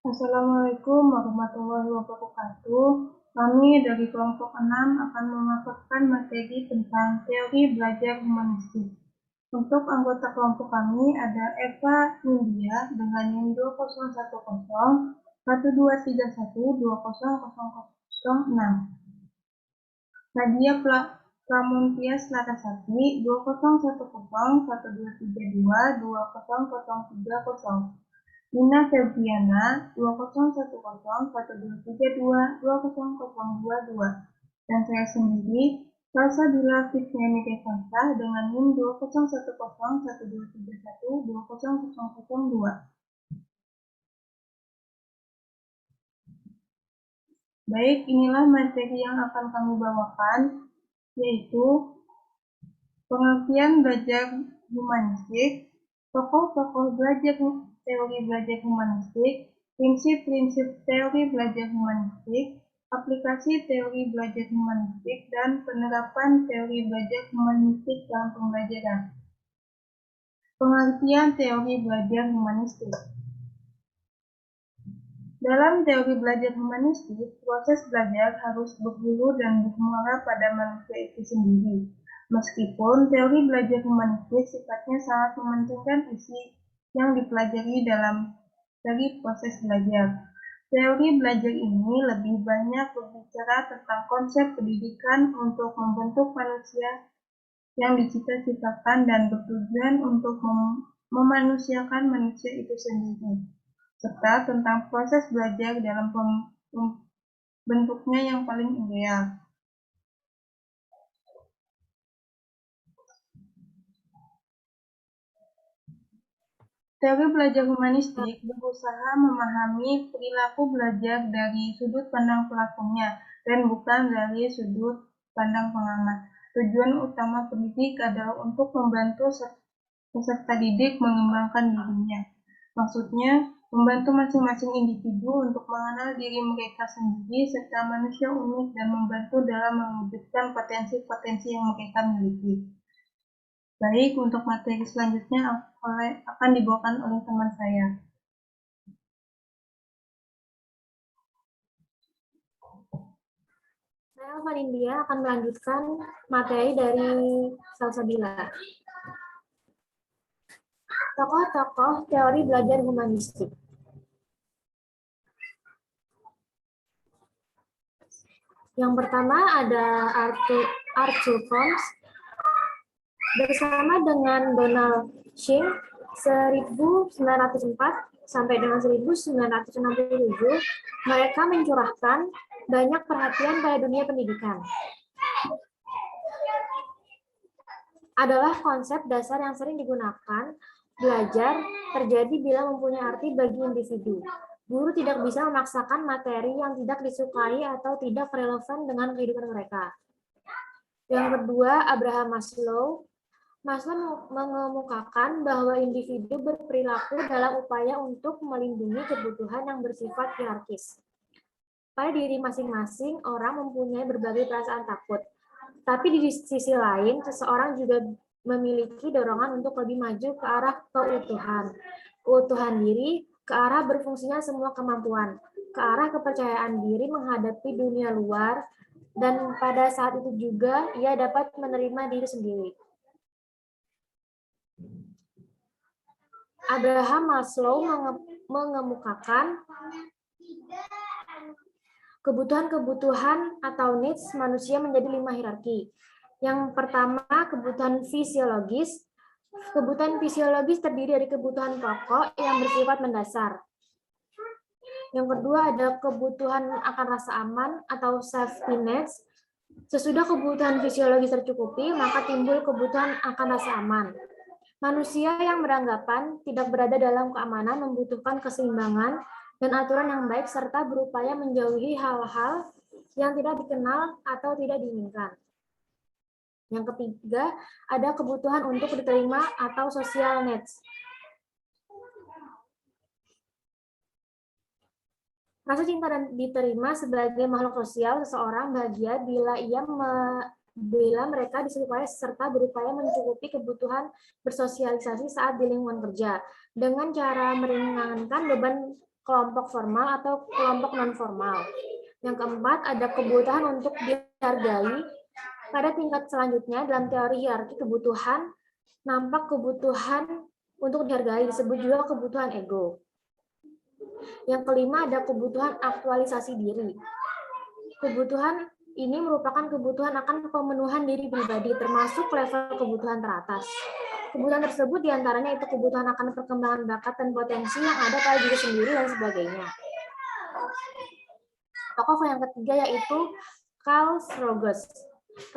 Assalamualaikum warahmatullahi wabarakatuh. Kami dari kelompok 6 akan memaparkan materi tentang teori belajar humanistik. Untuk anggota kelompok kami ada Eva Nindya dengan NIM 2010 1231 20006. Nadia Pramuntias Larasati 2010 1232 20030. Nina Febriana 201012322022 dan saya sendiri Salsabila Fitriani Devansa dengan NIM 201012312002. Baik, inilah materi yang akan kami bawakan, yaitu pengertian belajar humanistik, tokoh-tokoh teori belajar humanistik, prinsip-prinsip teori belajar humanistik, aplikasi teori belajar humanistik, dan penerapan teori belajar humanistik dalam pembelajaran. Pengertian teori belajar humanistik. Dalam teori belajar humanistik, proses belajar harus berhulu dan bermuara pada manusia itu sendiri. Meskipun teori belajar humanistik sifatnya sangat mementingkan isi yang dipelajari dari proses belajar. Teori belajar ini lebih banyak berbicara tentang konsep pendidikan untuk membentuk manusia yang dicita-citakan dan bertujuan untuk memanusiakan manusia itu sendiri, serta tentang proses belajar dalam bentuknya yang paling ideal. Teori belajar humanistik berusaha memahami perilaku belajar dari sudut pandang pelakunya dan bukan dari sudut pandang pengamat. Tujuan utama pendidik adalah untuk membantu peserta didik mengembangkan dirinya. Maksudnya, membantu masing-masing individu untuk mengenal diri mereka sendiri serta manusia unik dan membantu dalam mewujudkan potensi-potensi yang mereka miliki. Baik, untuk materi selanjutnya akan dibawakan oleh teman saya. Saya Alfa Nindya akan melanjutkan materi dari Salsabila. Tokoh-tokoh teori belajar humanistik. Yang pertama ada Arthur Holmes bersama dengan Donald Shing 1904 sampai dengan 1967, mereka mencurahkan banyak perhatian pada dunia pendidikan. Adalah konsep dasar yang sering digunakan. Belajar terjadi bila mempunyai arti bagi individu. Guru tidak bisa memaksakan materi yang tidak disukai atau tidak relevan dengan kehidupan mereka. Yang kedua, Abraham Maslow. Maslow mengemukakan bahwa individu berperilaku dalam upaya untuk melindungi kebutuhan yang bersifat hierarkis. Pada diri masing-masing, orang mempunyai berbagai perasaan takut. Tapi di sisi lain, seseorang juga memiliki dorongan untuk lebih maju ke arah keutuhan diri, ke arah berfungsinya semua kemampuan, ke arah kepercayaan diri menghadapi dunia luar, dan pada saat itu juga ia dapat menerima diri sendiri. Abraham Maslow mengemukakan kebutuhan-kebutuhan atau needs manusia menjadi 5 hierarki. Yang pertama, kebutuhan fisiologis. Kebutuhan fisiologis terdiri dari kebutuhan pokok yang bersifat mendasar. Yang kedua ada kebutuhan akan rasa aman atau safety needs. Sesudah kebutuhan fisiologis tercukupi, maka timbul kebutuhan akan rasa aman. Manusia yang beranggapan tidak berada dalam keamanan membutuhkan keseimbangan dan aturan yang baik serta berupaya menjauhi hal-hal yang tidak dikenal atau tidak diinginkan. Yang ketiga, ada kebutuhan untuk diterima atau social needs. Rasa cinta dan diterima sebagai makhluk sosial, seseorang bahagia bila mereka disukai serta berupaya mencukupi kebutuhan bersosialisasi saat di lingkungan kerja dengan cara meringankan beban kelompok formal atau kelompok non-formal. Yang keempat, ada kebutuhan untuk dihargai. Pada tingkat selanjutnya, dalam teori hierarki kebutuhan, nampak kebutuhan untuk dihargai, disebut juga kebutuhan ego. Yang kelima, ada kebutuhan aktualisasi diri. Kebutuhan ini merupakan kebutuhan akan pemenuhan diri pribadi, termasuk level kebutuhan teratas. Kebutuhan tersebut diantaranya itu kebutuhan akan perkembangan bakat dan potensi yang ada pada diri sendiri dan sebagainya. Tokoh yang ketiga yaitu Carl Rogers.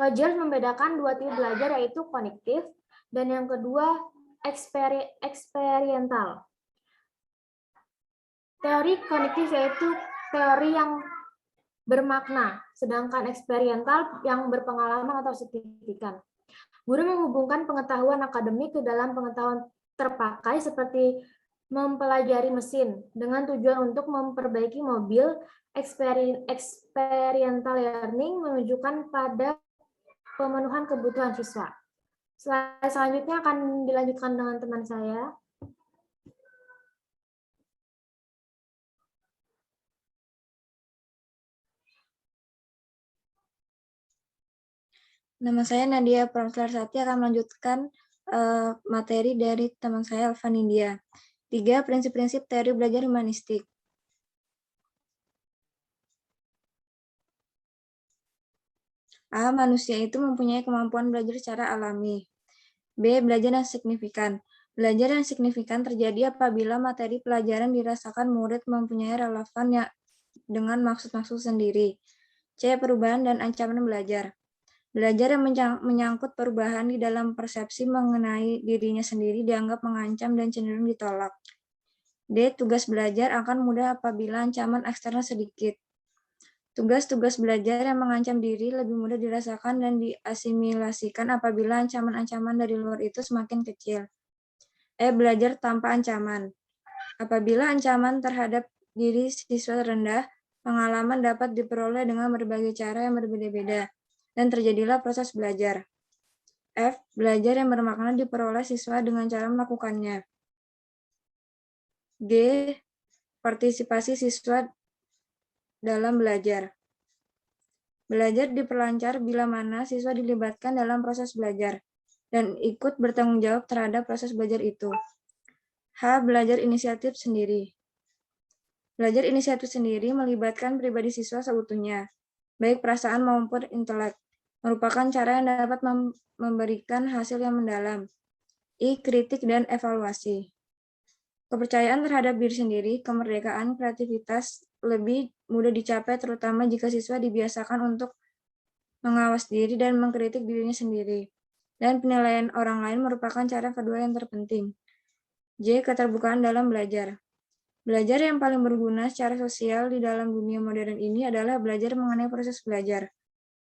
Rogers membedakan dua tipe belajar yaitu kognitif dan yang kedua eksperiental. Teori kognitif yaitu teori yang bermakna, sedangkan eksperiental yang berpengalaman atau signifikan. Guru menghubungkan pengetahuan akademik ke dalam pengetahuan terpakai seperti mempelajari mesin dengan tujuan untuk memperbaiki mobil. Experiential learning menunjukkan pada pemenuhan kebutuhan siswa. Slide selanjutnya akan dilanjutkan dengan teman saya. Nama saya Nadia Prameswarsati, akan melanjutkan materi dari teman saya Alvan India. 3. Prinsip-prinsip teori belajar humanistik. A. Manusia itu mempunyai kemampuan belajar secara alami. B. Belajar yang signifikan. Belajar yang signifikan terjadi apabila materi pelajaran dirasakan murid mempunyai relevan dengan maksud-maksud sendiri. C. Perubahan dan ancaman belajar. Belajar yang menyangkut perubahan di dalam persepsi mengenai dirinya sendiri dianggap mengancam dan cenderung ditolak. D. Tugas belajar akan mudah apabila ancaman eksternal sedikit. Tugas-tugas belajar yang mengancam diri lebih mudah dirasakan dan diasimilasikan apabila ancaman-ancaman dari luar itu semakin kecil. E. Belajar tanpa ancaman. Apabila ancaman terhadap diri siswa rendah, pengalaman dapat diperoleh dengan berbagai cara yang berbeda-beda, dan terjadilah proses belajar. F. Belajar yang bermakna diperoleh siswa dengan cara melakukannya. G. Partisipasi siswa dalam belajar. Belajar diperlancar bila mana siswa dilibatkan dalam proses belajar dan ikut bertanggung jawab terhadap proses belajar itu. H. Belajar inisiatif sendiri. Belajar inisiatif sendiri melibatkan pribadi siswa seutuhnya, baik perasaan maupun intelek, merupakan cara yang dapat memberikan hasil yang mendalam. I. Kritik dan evaluasi. Kepercayaan terhadap diri sendiri, kemerdekaan, kreativitas lebih mudah dicapai terutama jika siswa dibiasakan untuk mengawas diri dan mengkritik dirinya sendiri. Dan penilaian orang lain merupakan cara kedua yang terpenting. J. Keterbukaan dalam belajar. Belajar yang paling berguna secara sosial di dalam dunia modern ini adalah belajar mengenai proses belajar.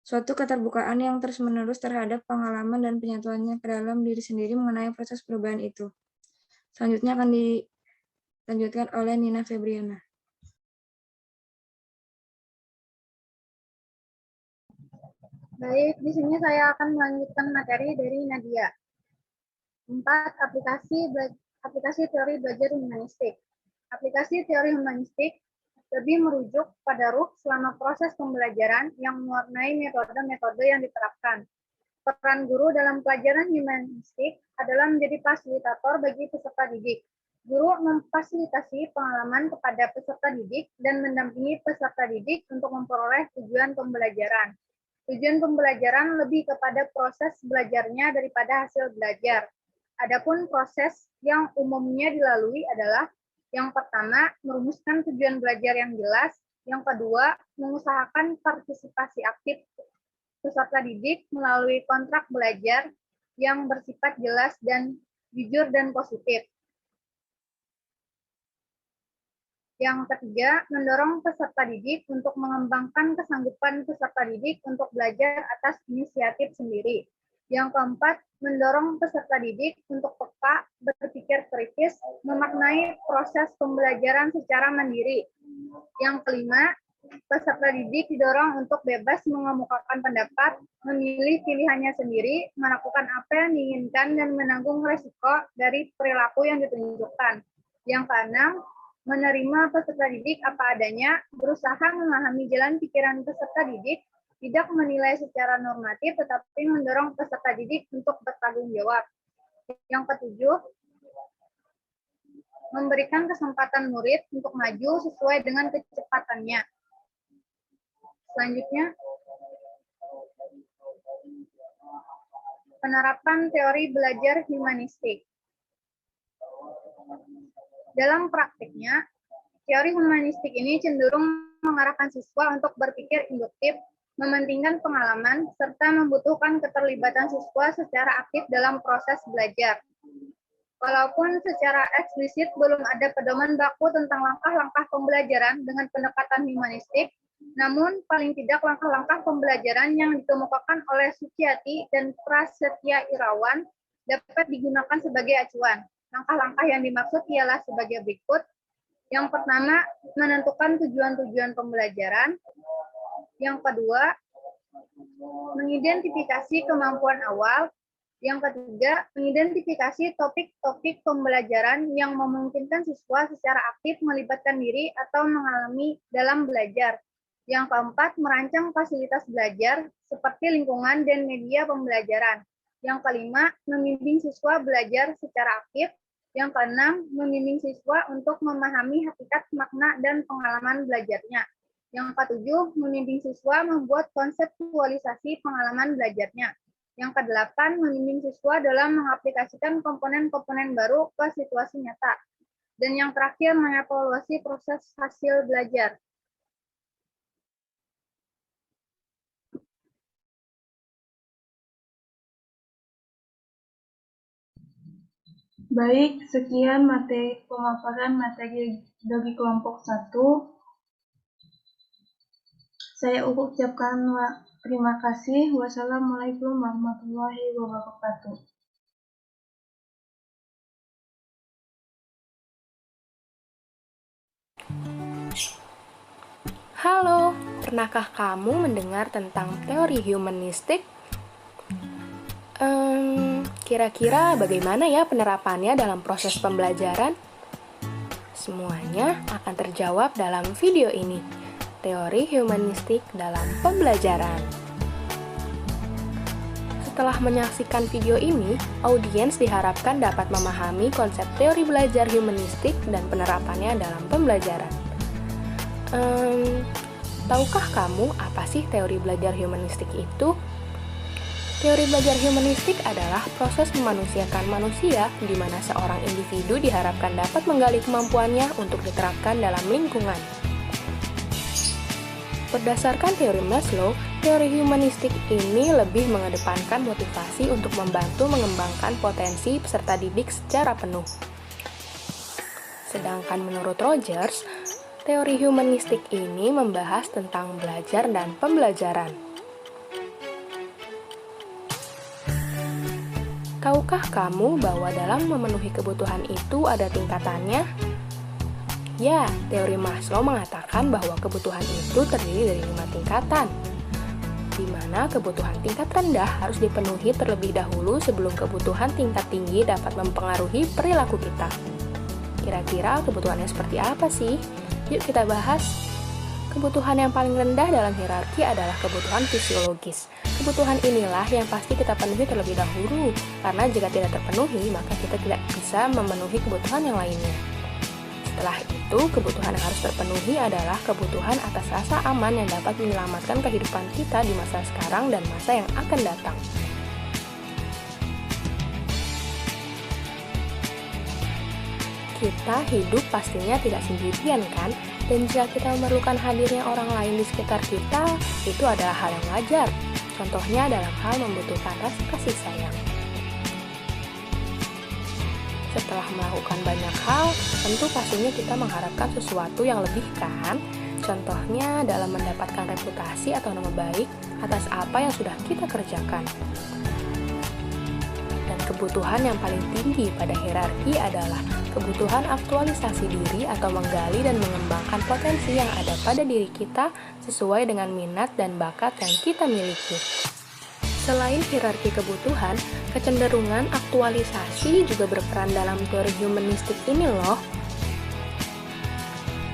Suatu keterbukaan yang terus-menerus terhadap pengalaman dan penyatuannya ke dalam diri sendiri mengenai proses perubahan itu. Selanjutnya akan dilanjutkan oleh Nina Febriana. Baik, di sini saya akan melanjutkan materi dari Nadia. 4. Aplikasi teori belajar humanistik. Aplikasi teori humanistik lebih merujuk pada ruh selama proses pembelajaran yang mewarnai metode-metode yang diterapkan. Peran guru dalam pelajaran humanistik adalah menjadi fasilitator bagi peserta didik. Guru memfasilitasi pengalaman kepada peserta didik dan mendampingi peserta didik untuk memperoleh tujuan pembelajaran. Tujuan pembelajaran lebih kepada proses belajarnya daripada hasil belajar. Adapun proses yang umumnya dilalui adalah yang pertama, merumuskan tujuan belajar yang jelas. Yang kedua, mengusahakan partisipasi aktif peserta didik melalui kontrak belajar yang bersifat jelas dan jujur dan positif. Yang ketiga, mendorong peserta didik untuk mengembangkan kesanggupan peserta didik untuk belajar atas inisiatif sendiri. Yang keempat, mendorong peserta didik untuk peka, berpikir kritis, memaknai proses pembelajaran secara mandiri. Yang kelima, peserta didik didorong untuk bebas mengemukakan pendapat, memilih pilihannya sendiri, melakukan apa yang diinginkan, dan menanggung risiko dari perilaku yang ditunjukkan. Yang keenam, menerima peserta didik apa adanya, berusaha memahami jalan pikiran peserta didik, tidak menilai secara normatif, tetapi mendorong peserta didik untuk bertanggung jawab. Yang ketujuh, memberikan kesempatan murid untuk maju sesuai dengan kecepatannya. Selanjutnya, penerapan teori belajar humanistik. Dalam praktiknya, teori humanistik ini cenderung mengarahkan siswa untuk berpikir induktif, mementingkan pengalaman, serta membutuhkan keterlibatan siswa secara aktif dalam proses belajar. Walaupun secara eksplisit belum ada pedoman baku tentang langkah-langkah pembelajaran dengan pendekatan humanistik, namun paling tidak langkah-langkah pembelajaran yang dikemukakan oleh Suciati dan Prasetya Irawan dapat digunakan sebagai acuan. Langkah-langkah yang dimaksud ialah sebagai berikut. Yang pertama, menentukan tujuan-tujuan pembelajaran. Yang kedua, mengidentifikasi kemampuan awal. Yang ketiga, mengidentifikasi topik-topik pembelajaran yang memungkinkan siswa secara aktif melibatkan diri atau mengalami dalam belajar. Yang keempat, merancang fasilitas belajar seperti lingkungan dan media pembelajaran. Yang kelima, membimbing siswa belajar secara aktif. Yang keenam, membimbing siswa untuk memahami hakikat, makna, dan pengalaman belajarnya. Yang ketujuh, membimbing siswa membuat konseptualisasi pengalaman belajarnya. Yang kedelapan, membimbing siswa dalam mengaplikasikan komponen-komponen baru ke situasi nyata. Dan yang terakhir, mengevaluasi proses hasil belajar. Baik, sekian pemaparan materi dari kelompok 1. Saya ucapkan terima kasih. Wassalamualaikum warahmatullahi wabarakatuh. Halo, pernahkah kamu mendengar tentang teori humanistik? Kira-kira bagaimana ya penerapannya dalam proses pembelajaran? Semuanya akan terjawab dalam video ini. Teori humanistik dalam pembelajaran. Setelah menyaksikan video ini, audiens diharapkan dapat memahami konsep teori belajar humanistik dan penerapannya dalam pembelajaran. Tahukah kamu apa sih teori belajar humanistik itu? Teori belajar humanistik adalah proses memanusiakan manusia di mana seorang individu diharapkan dapat menggali kemampuannya untuk diterapkan dalam lingkungan. Berdasarkan teori Maslow, teori humanistik ini lebih mengedepankan motivasi untuk membantu mengembangkan potensi peserta didik secara penuh. Sedangkan menurut Rogers, teori humanistik ini membahas tentang belajar dan pembelajaran. Tahukah kamu bahwa dalam memenuhi kebutuhan itu ada tingkatannya? Ya, teori Maslow mengatakan bahwa kebutuhan itu terdiri dari 5 tingkatan, di mana kebutuhan tingkat rendah harus dipenuhi terlebih dahulu sebelum kebutuhan tingkat tinggi dapat mempengaruhi perilaku kita. Kira-kira kebutuhannya seperti apa sih? Yuk kita bahas. Kebutuhan yang paling rendah dalam hierarki adalah kebutuhan fisiologis. Kebutuhan inilah yang pasti kita penuhi terlebih dahulu, karena jika tidak terpenuhi, maka kita tidak bisa memenuhi kebutuhan yang lainnya. Setelah itu, kebutuhan yang harus terpenuhi adalah kebutuhan atas rasa aman yang dapat menyelamatkan kehidupan kita di masa sekarang dan masa yang akan datang. Kita hidup pastinya tidak sendirian kan? Dan jika kita memerlukan hadirnya orang lain di sekitar kita, itu adalah hal yang wajar. Contohnya dalam hal membutuhkan rasa kasih sayang. Setelah melakukan banyak hal, tentu pastinya kita mengharapkan sesuatu yang lebih kan? Contohnya dalam mendapatkan reputasi atau nama baik atas apa yang sudah kita kerjakan. Dan kebutuhan yang paling tinggi pada hierarki adalah kebutuhan aktualisasi diri atau menggali dan mengembangkan potensi yang ada pada diri kita sesuai dengan minat dan bakat yang kita miliki. Selain hierarki kebutuhan, kecenderungan aktualisasi juga berperan dalam teori humanistik ini loh.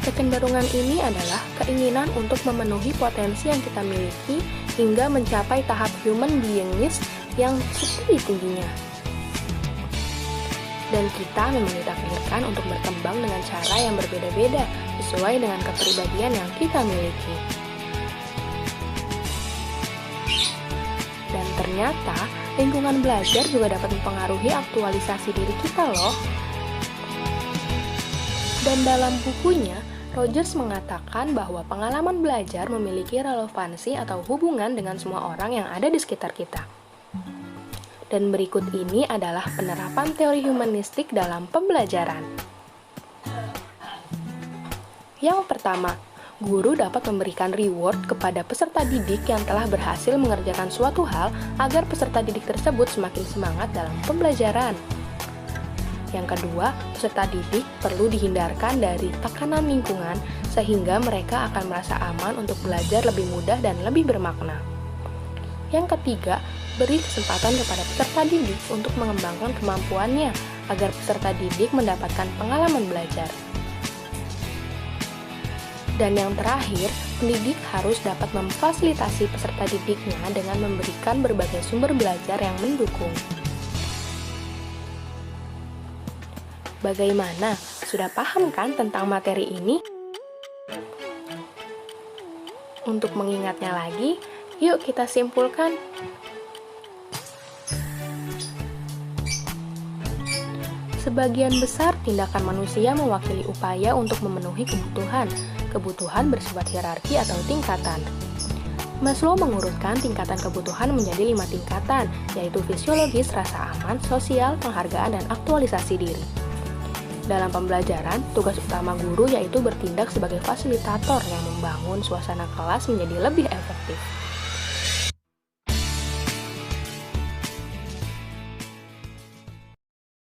Kecenderungan ini adalah keinginan untuk memenuhi potensi yang kita miliki hingga mencapai tahap human beingness yang setinggi-tingginya. Dan kita memang ditakdirkan untuk berkembang dengan cara yang berbeda-beda sesuai dengan kepribadian yang kita miliki. Dan ternyata, lingkungan belajar juga dapat mempengaruhi aktualisasi diri kita loh. Dan dalam bukunya, Rogers mengatakan bahwa pengalaman belajar memiliki relevansi atau hubungan dengan semua orang yang ada di sekitar kita. Dan berikut ini adalah penerapan teori humanistik dalam pembelajaran. Yang pertama, guru dapat memberikan reward kepada peserta didik yang telah berhasil mengerjakan suatu hal agar peserta didik tersebut semakin semangat dalam pembelajaran. Yang kedua, peserta didik perlu dihindarkan dari tekanan lingkungan sehingga mereka akan merasa aman untuk belajar lebih mudah dan lebih bermakna. Yang ketiga, beri kesempatan kepada peserta didik untuk mengembangkan kemampuannya agar peserta didik mendapatkan pengalaman belajar. Dan yang terakhir, pendidik harus dapat memfasilitasi peserta didiknya dengan memberikan berbagai sumber belajar yang mendukung. Bagaimana? Sudah paham kan tentang materi ini? Untuk mengingatnya lagi, yuk kita simpulkan. Sebagian besar tindakan manusia mewakili upaya untuk memenuhi kebutuhan bersifat hierarki atau tingkatan. Maslow mengurutkan tingkatan kebutuhan menjadi 5 tingkatan, yaitu fisiologis, rasa aman, sosial, penghargaan, dan aktualisasi diri. Dalam pembelajaran, tugas utama guru yaitu bertindak sebagai fasilitator yang membangun suasana kelas menjadi lebih efektif.